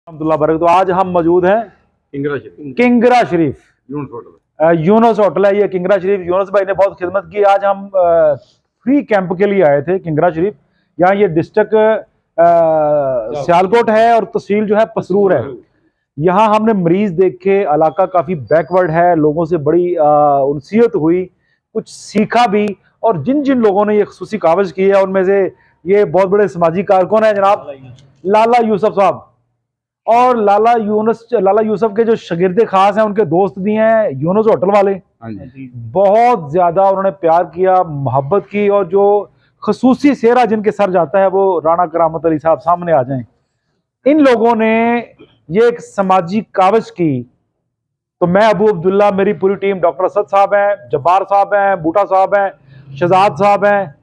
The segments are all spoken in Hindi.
अब्दुल्ला बरक। तो आज हम मौजूद हैं किंगरा शरीफ यूनुस होटल है ये किंगरा शरीफ। यूनुस भाई ने बहुत खिदमत की। आज हम फ्री कैंप के लिए आए थे किंगरा शरीफ। यहाँ ये डिस्ट्रिक्ट सियालकोट है और तहसील जो है पसरूर है। यहाँ हमने मरीज देखे, इलाका काफ़ी बैकवर्ड है, लोगों से बड़ी उनसियत हुई, कुछ सीखा भी। और जिन जिन लोगों ने ये खुसूसी कावज की है उनमें से ये बहुत बड़े समाजी कारकुन हैं जनाब लाला यूसुफ साहब। और लाला यूसुफ के जो शागिर्दे खास हैं उनके दोस्त भी हैं यूनुस होटल वाले। बहुत ज्यादा उन्होंने प्यार किया, मोहब्बत की। और जो खसूसी सेहरा जिनके सर जाता है वो राणा करामत अली साहब सामने आ जाएं। इन लोगों ने ये एक समाजी कावज की। तो मैं अबू अब्दुल्ला, मेरी पूरी टीम, डॉक्टर असद साहब हैं, जब्बार साहब हैं, बूटा साहब हैं, शहजाद साहब हैं,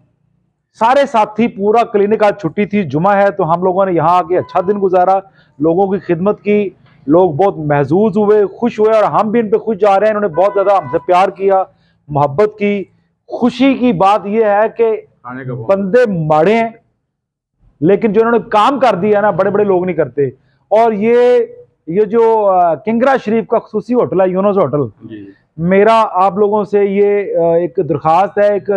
सारे साथी, पूरा क्लिनिक। आज छुट्टी थी, जुमा है, तो हम लोगों ने यहाँ आके अच्छा दिन गुजारा, लोगों की खिदमत की। लोग बहुत महजूज हुए, खुश हुए और हम भी इन पे खुश जा रहे हैं। इन्होंने बहुत ज्यादा हमसे प्यार किया, मोहब्बत की। खुशी की बात यह है कि बंदे माड़े हैं लेकिन जो इन्होंने काम कर दिया ना, बड़े बड़े लोग नहीं करते। और ये जो किंगरा शरीफ का खुसूसी होटल है यूनुस होटल, मेरा आप लोगों से ये एक दरख्वास्त है, एक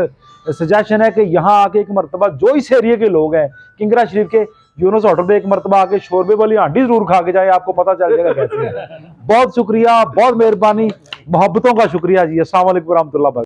सजेशन है कि यहाँ आके एक मरतबा जो इस एरिया के लोग हैं किंगरा शरीफ के, यूनुस होटल पे एक मरतबा आके शोरबे वाली हांडी जरूर खा के जाए, आपको पता चल जाएगा कैसे है। बहुत शुक्रिया, बहुत मेहरबानी, मोहब्बतों का शुक्रिया जी। अस्सलाम वालेकुम रहमतुल्लाह।